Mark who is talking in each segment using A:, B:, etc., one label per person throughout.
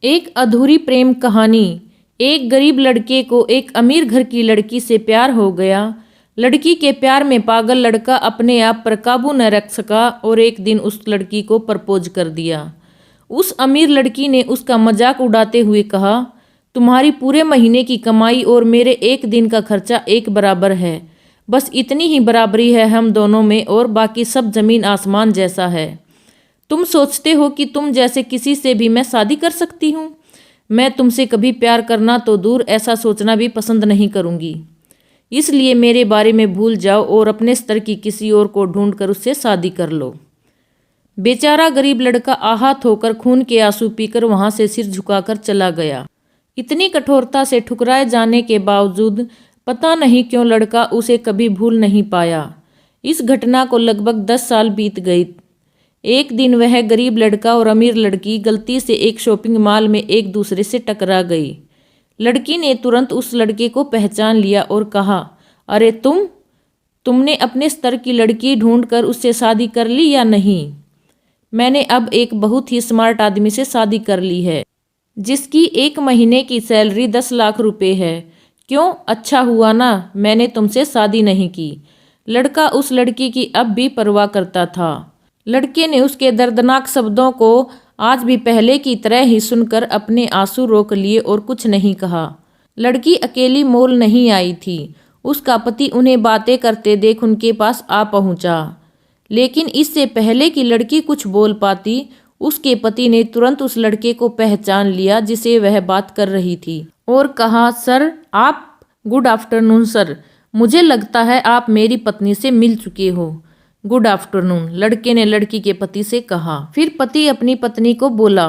A: एक अधूरी प्रेम कहानी। एक गरीब लड़के को एक अमीर घर की लड़की से प्यार हो गया। लड़की के प्यार में पागल लड़का अपने आप पर काबू न रख सका और एक दिन उस लड़की को प्रपोज कर दिया। उस अमीर लड़की ने उसका मजाक उड़ाते हुए कहा, तुम्हारी पूरे महीने की कमाई और मेरे एक दिन का खर्चा एक बराबर है। बस इतनी ही बराबरी है हम दोनों में और बाकी सब जमीन आसमान जैसा है। तुम सोचते हो कि तुम जैसे किसी से भी मैं शादी कर सकती हूँ? मैं तुमसे कभी प्यार करना तो दूर, ऐसा सोचना भी पसंद नहीं करूँगी। इसलिए मेरे बारे में भूल जाओ और अपने स्तर की किसी और को ढूंढ कर उससे शादी कर लो। बेचारा गरीब लड़का आहत होकर खून के आंसू पीकर वहाँ से सिर झुकाकर चला गया। इतनी कठोरता से ठुकराए जाने के बावजूद पता नहीं क्यों लड़का उसे कभी भूल नहीं पाया। इस घटना को लगभग 10 साल बीत गए। एक दिन वह गरीब लड़का और अमीर लड़की गलती से एक शॉपिंग मॉल में एक दूसरे से टकरा गई। लड़की ने तुरंत उस लड़के को पहचान लिया और कहा, अरे तुमने अपने स्तर की लड़की ढूंढकर उससे शादी कर ली या नहीं? मैंने अब एक बहुत ही स्मार्ट आदमी से शादी कर ली है, जिसकी एक महीने की सैलरी 10 लाख रुपए है। क्यों, अच्छा हुआ ना मैंने तुमसे शादी नहीं की। लड़का उस लड़की की अब भी परवाह करता था। लड़के ने उसके दर्दनाक शब्दों को आज भी पहले की तरह ही सुनकर अपने आंसू रोक लिए और कुछ नहीं कहा। लड़की अकेली मॉल नहीं आई थी। उसका पति उन्हें बातें करते देख उनके पास आ पहुंचा। लेकिन इससे पहले कि लड़की कुछ बोल पाती, उसके पति ने तुरंत उस लड़के को पहचान लिया जिसे वह बात कर रही थी और कहा, सर आप, गुड आफ्टरनून सर, मुझे लगता है आप मेरी पत्नी से मिल चुके हो। गुड आफ्टरनून, लड़के ने लड़की के पति से कहा। फिर पति अपनी पत्नी को बोला,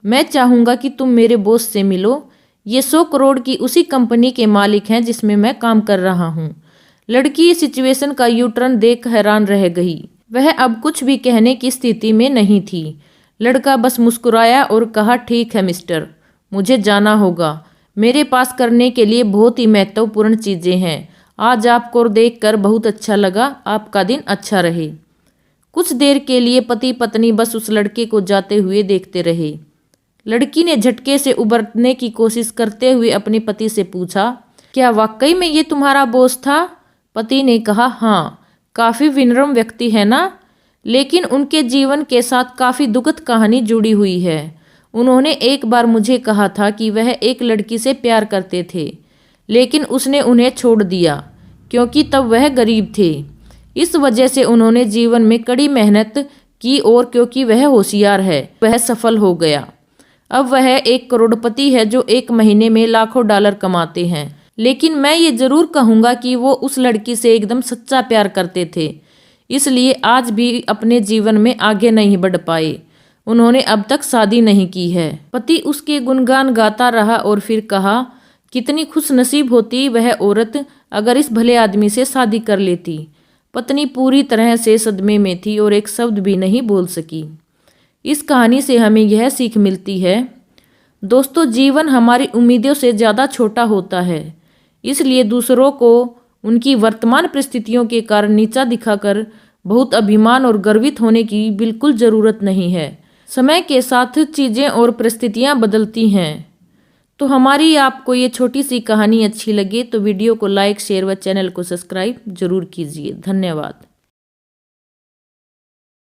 A: मैं चाहूँगा कि तुम मेरे बॉस से मिलो। ये 100 करोड़ की उसी कंपनी के मालिक हैं जिसमें मैं काम कर रहा हूँ। लड़की इस सिचुएशन का यू टर्न देख हैरान रह गई। वह अब कुछ भी कहने की स्थिति में नहीं थी। लड़का बस मुस्कुराया और कहा, ठीक है मिस्टर, मुझे जाना होगा। मेरे पास करने के लिए बहुत ही महत्वपूर्ण चीज़ें हैं। आज आपको देखकर बहुत अच्छा लगा। आपका दिन अच्छा रहे। कुछ देर के लिए पति पत्नी बस उस लड़के को जाते हुए देखते रहे। लड़की ने झटके से उबरने की कोशिश करते हुए अपने पति से पूछा, क्या वाकई में ये तुम्हारा बॉस था? पति ने कहा, हाँ, काफ़ी विनम्र व्यक्ति है ना, लेकिन उनके जीवन के साथ काफ़ी दुखद कहानी जुड़ी हुई है। उन्होंने एक बार मुझे कहा था कि वह एक लड़की से प्यार करते थे, लेकिन उसने उन्हें छोड़ दिया क्योंकि तब वह गरीब थे। इस वजह से उन्होंने जीवन में कड़ी मेहनत की और क्योंकि वह होशियार है, वह सफल हो गया। अब वह एक करोड़पति है जो एक महीने में लाखों डॉलर कमाते हैं। लेकिन मैं ये जरूर कहूँगा कि वो उस लड़की से एकदम सच्चा प्यार करते थे, इसलिए आज भी अपने जीवन में आगे नहीं बढ़ पाए। उन्होंने अब तक शादी नहीं की है। पति उसके गुणगान गाता रहा और फिर कहा, कितनी खुश नसीब होती वह औरत अगर इस भले आदमी से शादी कर लेती। पत्नी पूरी तरह से सदमे में थी और एक शब्द भी नहीं बोल सकी। इस कहानी से हमें यह सीख मिलती है, दोस्तों, जीवन हमारी उम्मीदों से ज़्यादा छोटा होता है, इसलिए दूसरों को उनकी वर्तमान परिस्थितियों के कारण नीचा दिखाकर बहुत अभिमान और गर्वित होने की बिल्कुल ज़रूरत नहीं है। समय के साथ चीज़ें और परिस्थितियाँ बदलती हैं। तो हमारी आपको ये छोटी सी कहानी अच्छी लगे तो वीडियो को लाइक, शेयर व चैनल को सब्सक्राइब जरूर कीजिए। धन्यवाद।